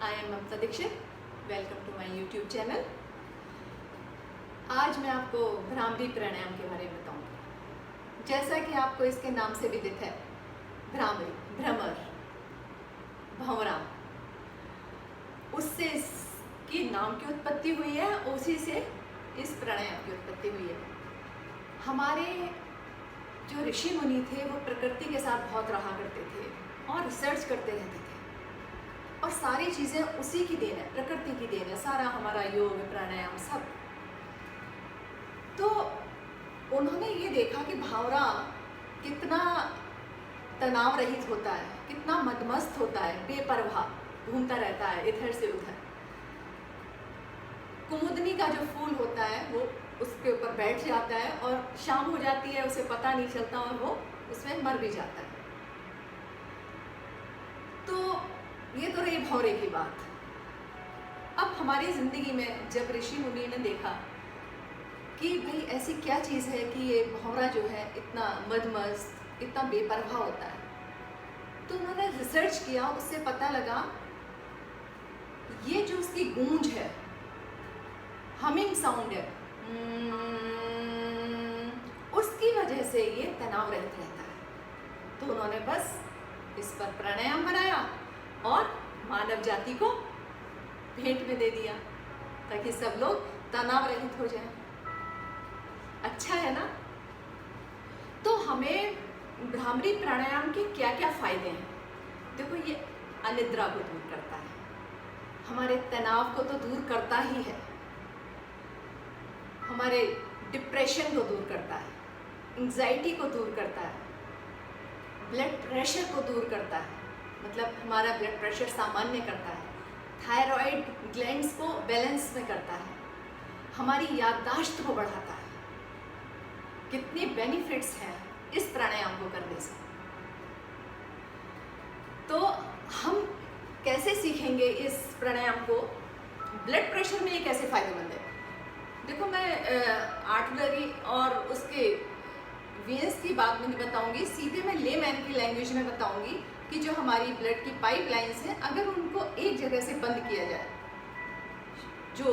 I am Mamta Dixit. Welcome to my YouTube channel. आज मैं आपको भ्रामरी प्राणायाम के बारे में बताऊंगी। जैसा कि आपको इसके नाम से विदित है, भ्रामरी, भ्रमर, भंवरा, उससे इसकी नाम की उत्पत्ति हुई है, उसी से इस प्राणायाम की उत्पत्ति हुई है। हमारे जो ऋषि मुनि थे वो प्रकृति के साथ बहुत रहा करते थे और रिसर्च करते रहते थे, और सारी चीज़ें उसी की देन है, प्रकृति की देन है, सारा हमारा योग प्राणायाम सब। तो उन्होंने ये देखा कि भावरा कितना तनाव रहित होता है, कितना मदमस्त होता है, बेपरवाह घूमता रहता है इधर से उधर। कुमुदनी का जो फूल होता है वो उसके ऊपर बैठ जाता है और शाम हो जाती है, उसे पता नहीं चलता और वो उसमें मर भी जाता है। तो ये तो रही भंवरे की बात। अब हमारी ज़िंदगी में जब ऋषि मुनि ने देखा कि भाई ऐसी क्या चीज़ है कि ये भंवरा जो है इतना मदमस्त, इतना बेपरवाह होता है, तो उन्होंने रिसर्च किया। उससे पता लगा ये जो उसकी गूंज है, हमिंग साउंड है, उसकी वजह से ये तनाव रहित रहता है। तो उन्होंने बस इस पर प्राणायाम बनाया और मानव जाति को भेंट में दे दिया ताकि सब लोग तनाव रहित हो जाएं। अच्छा है ना? तो हमें भ्रामरी प्राणायाम के क्या क्या फायदे हैं? देखो, ये अनिद्रा को दूर करता है, हमारे तनाव को तो दूर करता ही है, हमारे डिप्रेशन को दूर करता है, एंग्जाइटी को दूर करता है, ब्लड प्रेशर को दूर करता है, मतलब हमारा ब्लड प्रेशर सामान्य करता है, थायराइड ग्लैंड्स को बैलेंस में करता है, हमारी याददाश्त को बढ़ाता है। कितने बेनिफिट्स हैं इस प्राणायाम को करने से। तो हम कैसे सीखेंगे इस प्राणायाम को? ब्लड प्रेशर में ये कैसे फायदेमंद है? देखो, मैं आर्टलरी और उसके वेन्स की बात में नहीं बताऊंगी, सीधे मैं लेमैन की लैंग्वेज में बताऊंगी कि जो हमारी ब्लड की पाइपलाइंस हैं, अगर उनको एक जगह से बंद किया जाए, जो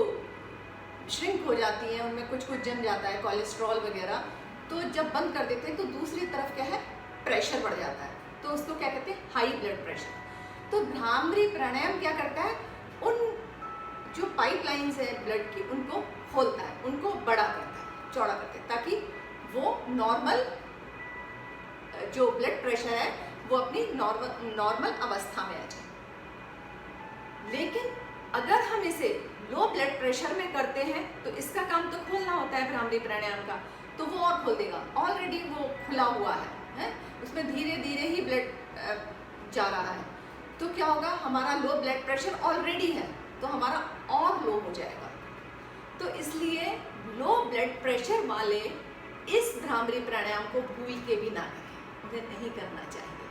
श्रिंक हो जाती हैं, उनमें कुछ जम जाता है, कोलेस्ट्रॉल वगैरह, तो जब बंद कर देते हैं तो दूसरी तरफ क्या है, प्रेशर बढ़ जाता है। तो उसको क्या कहते हैं, हाई ब्लड प्रेशर। तो भ्रामरी प्राणायाम क्या करता है, उन जो पाइपलाइंस है ब्लड की, उनको खोलता है, उनको बड़ा करता है, चौड़ा करता है, ताकि वो नॉर्मल जो ब्लड प्रेशर है वो अपनी नॉर्मल अवस्था में आ जाए। लेकिन अगर हम इसे लो ब्लड प्रेशर में करते हैं तो इसका काम तो खोलना होता है भ्रामरी प्राणायाम का, तो वो और खोल देगा। ऑलरेडी वो खुला हुआ है, उसमें धीरे धीरे ही ब्लड जा रहा है। तो क्या होगा, हमारा लो ब्लड प्रेशर ऑलरेडी है तो हमारा और लो हो जाएगा। तो इसलिए लो ब्लड प्रेशर वाले इस भ्रामरी प्राणायाम को भूल के भी ना करें, उन्हें नहीं करना चाहिए,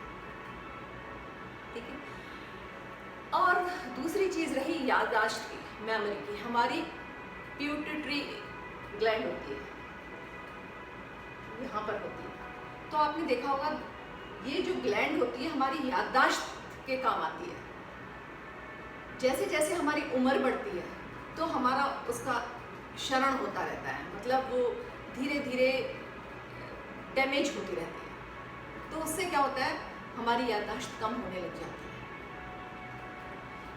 ठीक है। और दूसरी चीज़ रही याददाश्त की, मेमोरी की। हमारी पिट्यूटरी ग्लैंड होती है, यहाँ पर होती है। तो आपने देखा होगा, ये जो ग्लैंड होती है हमारी याददाश्त के काम आती है। जैसे जैसे हमारी उम्र बढ़ती है तो हमारा उसका क्षरण होता रहता है, मतलब वो धीरे धीरे डैमेज होती रहती है। तो उससे क्या होता है, हमारी याददाश्त कम होने लग जाती है।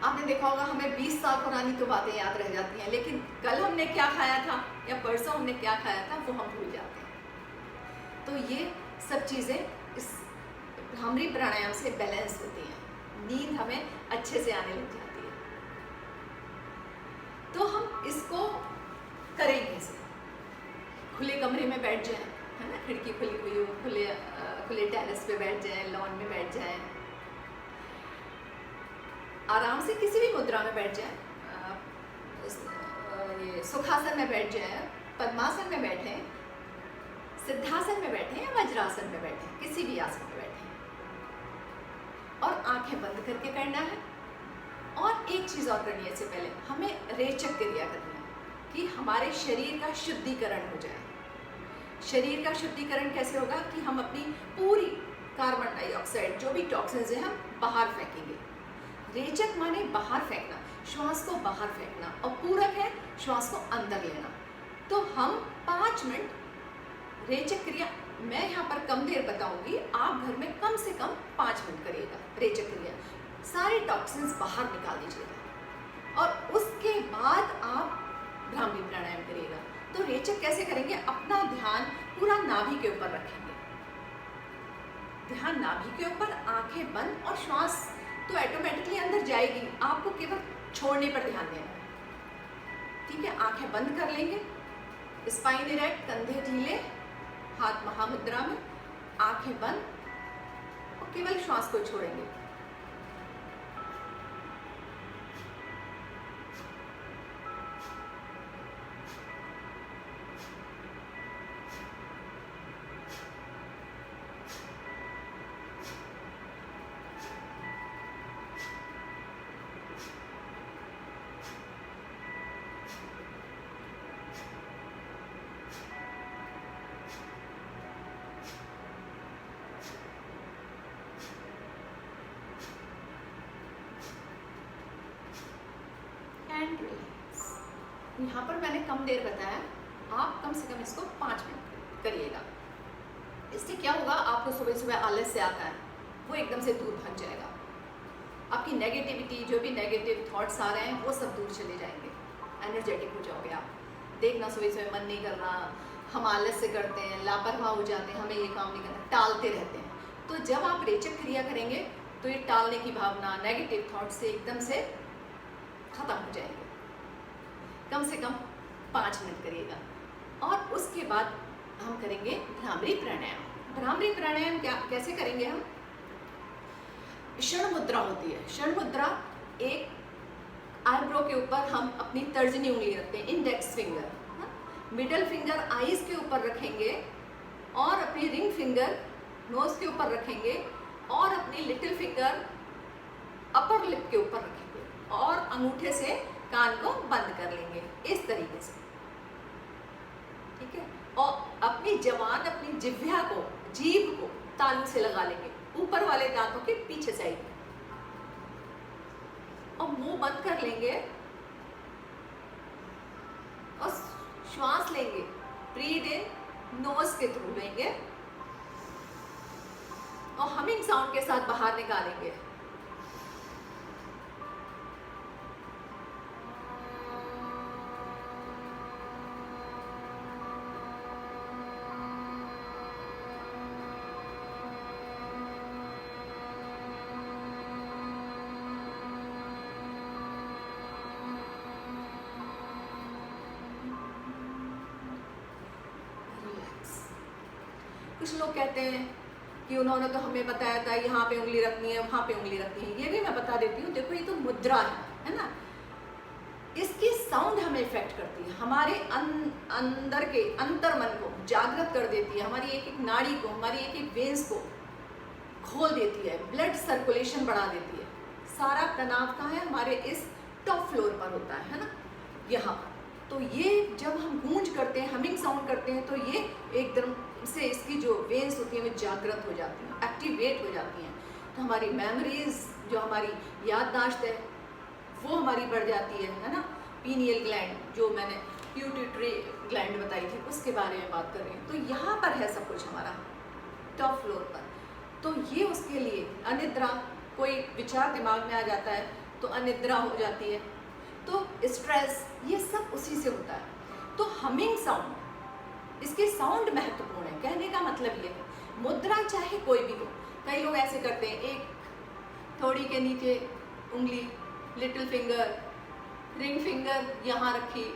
आपने देखा होगा, हमें 20 साल पुरानी तो बातें याद रह जाती हैं, लेकिन कल हमने क्या खाया था या परसों हमने क्या खाया था वो हम भूल जाते हैं। तो ये सब चीज़ें इस भ्रामरी प्राणायाम से बैलेंस होती हैं, नींद हमें अच्छे से आने लग जाती है। तो हम इसको करें कैसे? खुले कमरे में बैठ जाएं, है ना, खिड़की खुली हुई हो, खुले टेरेस पे बैठ जाएं, लॉन में बैठ जाएं, आराम से किसी भी मुद्रा में बैठ जाएं, ये सुखासन में बैठ जाएं, पद्मासन में बैठें, सिद्धासन में बैठें या वज्रासन में बैठें, किसी भी आसन में बैठें, और आंखें बंद करके करना है। और एक चीज़ और करनी है, इससे पहले हमें रेचक क्रिया करनी है कि हमारे शरीर का शुद्धिकरण हो जाए। शरीर का शुद्धिकरण कैसे होगा कि हम अपनी पूरी कार्बन डाइऑक्साइड, जो भी टॉक्सिन्स हैं, हम बाहर फेंकेंगे। रेचक माने बाहर फेंकना, श्वास को बाहर फेंकना, और पूरक है श्वास को अंदर लेना। तो हम 5 मिनट रेचक क्रिया, मैं यहाँ पर कम देर बताऊंगी, आप घर में कम से कम 5 मिनट करिएगा रेचक क्रिया। सारे टॉक्सिन्स बाहर निकाल दीजिएगा और उसके बाद आप भ्रामरी प्राणायाम करिएगा। तो रेचक कैसे करेंगे? अपना ध्यान पूरा नाभि के ऊपर रखेंगे, ध्यान नाभि के ऊपर, आंखें बंद, और श्वास तो ऑटोमेटिकली अंदर जाएगी, आपको केवल छोड़ने पर ध्यान देना है। ठीक है, आंखें बंद कर लेंगे, स्पाइन इरेक्ट, कंधे ढीले, हाथ महामुद्रा में, आंखें बंद, और केवल श्वास को छोड़ेंगे। And relax. यहाँ पर मैंने कम देर बताया, आप कम से कम इसको 5 मिनट करिएगा। इससे क्या होगा, आपको सुबह सुबह आलस से आता है वो एकदम से दूर भाग जाएगा। आपकी नेगेटिविटी, जो भी नेगेटिव थॉट्स आ रहे हैं वो सब दूर चले जाएंगे, एनर्जेटिक हो जाओगे आप। देखना सुबह सुबह मन नहीं कर रहा, हम आलस से करते हैं, लापरवाह हो जाते हैं, हमें ये काम नहीं करना, टालते रहते हैं। तो जब आप रेचक क्रिया करेंगे तो ये टालने की भावना, नेगेटिव थॉट से एकदम से खत्म हो जाएंगे। कम से कम 5 मिनट करिएगा और उसके बाद हम करेंगे भ्रामरी प्राणायाम। भ्रामरी प्राणायाम कैसे करेंगे हम? क्षण मुद्रा होती है। क्षण मुद्रा, एक आईब्रो के ऊपर हम अपनी तर्जनी उंगली रखते हैं, index finger, middle finger eyes के ऊपर रखेंगे और अपनी रिंग फिंगर नोज के ऊपर रखेंगे और अपनी लिटिल फिंगर अपर लिप के ऊपर रखेंगे और अंगूठे से कान को बंद कर लेंगे इस तरीके से। ठीक है, और अपनी जबान, अपनी जिह्वा को, जीभ को तालू से लगा लेंगे ऊपर वाले दांतों के पीछे साइड में, और मुंह बंद कर लेंगे और श्वास लेंगे। ब्रीद इन नोज के थ्रू लेंगे और हमिंग साउंड के साथ बाहर निकालेंगे। कुछ लोग कहते हैं कि उन्होंने तो हमें बताया था यहाँ पे उंगली रखनी है, वहाँ पे उंगली रखनी है। ये भी मैं बता देती हूँ। देखो, ये तो मुद्रा है ना, इसकी साउंड हमें इफेक्ट करती है, हमारे अंदर के अंतर मन को जागृत कर देती है, हमारी एक एक नाड़ी को, हमारी एक एक वेन्स को खोल देती है, ब्लड सर्कुलेशन बढ़ा देती है। सारा तनाव कहाँ है? हमारे इस टॉप फ्लोर पर होता है ना, यहाँ पर। तो ये जब हम गूंज करते हैं, हमिंग साउंड करते हैं, तो ये एकदम से इसकी जो वेन्स होती हैं वो जागृत हो जाती हैं, एक्टिवेट हो जाती हैं। तो हमारी मेमोरीज, जो हमारी याददाश्त है, वो हमारी बढ़ जाती है ना। पीनियल ग्लैंड, जो मैंने प्यूटिटरी ग्लैंड बताई थी, उसके बारे में बात कर रही हूँ। तो यहाँ पर है सब कुछ हमारा टॉप फ्लोर पर। तो ये उसके लिए अनिद्रा, कोई विचार दिमाग में आ जाता है तो अनिद्रा हो जाती है, तो स्ट्रेस, ये सब उसी से होता है। तो हमिंग साउंड, इसके साउंड महत्वपूर्ण है। कहने का मतलब ये है, मुद्रा चाहे कोई भी हो। कई लोग ऐसे करते हैं, एक थोड़ी के नीचे उंगली, लिटिल फिंगर, रिंग फिंगर यहाँ रखी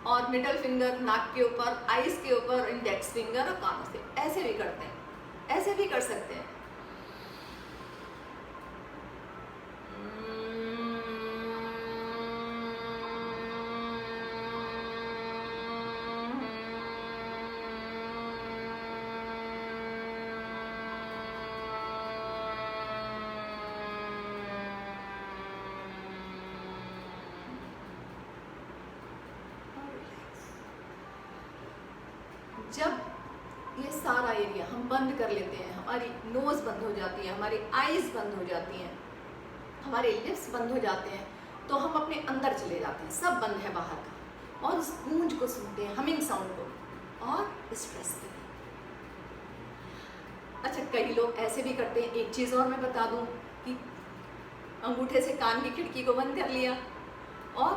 और मिडल फिंगर नाक के ऊपर, आईज के ऊपर, इंडेक्स फिंगर और कानों से, ऐसे भी करते हैं, ऐसे भी कर सकते हैं। जब ये सारा एरिया हम बंद कर लेते हैं, हमारी नोज बंद हो जाती है, हमारी आईज बंद हो जाती हैं, हमारे लिप्स बंद हो जाते हैं तो हम अपने अंदर चले जाते हैं, सब बंद है बाहर का, और उस गूंज को सुनते हैं, हमिंग साउंड को, और स्ट्रेस करें। अच्छा, कई लोग ऐसे भी करते हैं, एक चीज़ और मैं बता दूं कि अंगूठे से कान की खिड़की को बंद कर लिया और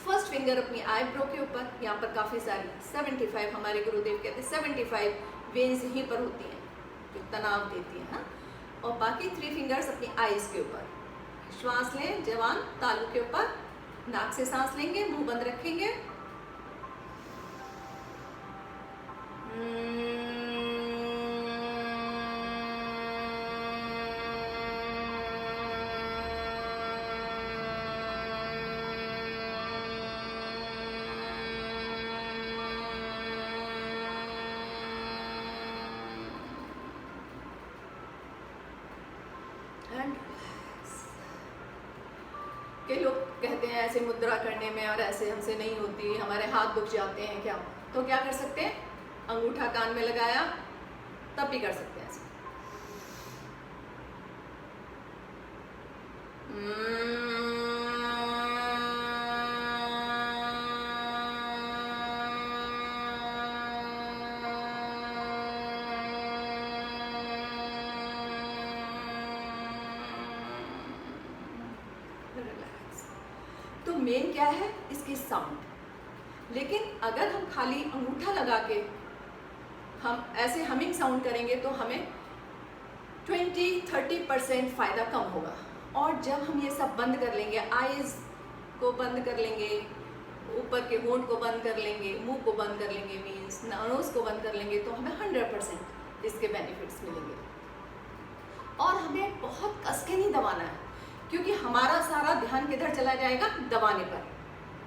फर्स्ट फिंगर अपनी आईब्रो के ऊपर, यहाँ पर काफ़ी सारी 75, हमारे गुरुदेव कहते हैं 75 वेन्स यहीं पर होती हैं जो तनाव देती हैं, हाँ, और बाकी 3 फिंगर्स अपनी आईज के ऊपर। श्वास लें जवान, तालू के ऊपर, नाक से सांस लेंगे, मुंह बंद रखेंगे, एंड कई लोग कहते हैं ऐसे मुद्रा करने में और ऐसे हमसे नहीं होती, हमारे हाथ दुख जाते हैं क्या, तो क्या कर सकते हैं, अंगूठा कान में लगाया तब भी कर सकते हैं ऐसे। रिलैक्स। तो मेन क्या है इसकी साउंड, लेकिन अगर हम खाली अंगूठा लगा के हम ऐसे हमिंग साउंड करेंगे तो हमें 20-30% फ़ायदा कम होगा। और जब हम ये सब बंद कर लेंगे, आईज को बंद कर लेंगे, ऊपर के होंठ को बंद कर लेंगे, मुंह को बंद कर लेंगे, मीन्स नोज़ को बंद कर लेंगे, तो हमें 100% इसके बेनिफिट्स मिलेंगे। और हमें बहुत कस के नहीं दबाना है, क्योंकि हमारा सारा ध्यान किधर चला जाएगा, दबाने पर।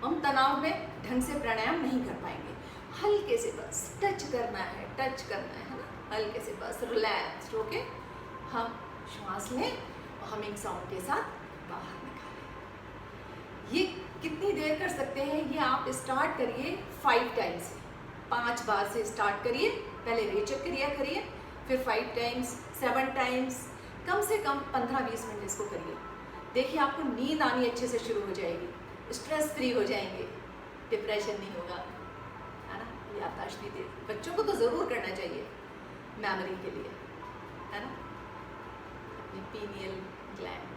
हम तनाव में ढंग से प्राणायाम नहीं कर पाएंगे। हल्के से बस टच करना है, टच करना है ना, हल्के से बस रिलैक्स होके हम श्वास लें और हमिंग साउंड के साथ बाहर निकालें। ये कितनी देर कर सकते हैं, ये आप स्टार्ट करिए 5 टाइम्स, 5 बार से स्टार्ट करिए, पहले रेचक क्रिया करिए, फिर 5 टाइम्स, 7 टाइम्स, कम से कम 15-20 मिनट इसको करिए। देखिए आपको नींद आनी अच्छे से शुरू हो जाएगी, स्ट्रेस फ्री हो जाएंगे, डिप्रेशन नहीं होगा, है ना। याददाश्त भी तेज, बच्चों को तो ज़रूर करना चाहिए मेमोरी के लिए, है ना। अपनी पीनियल ग्लैंड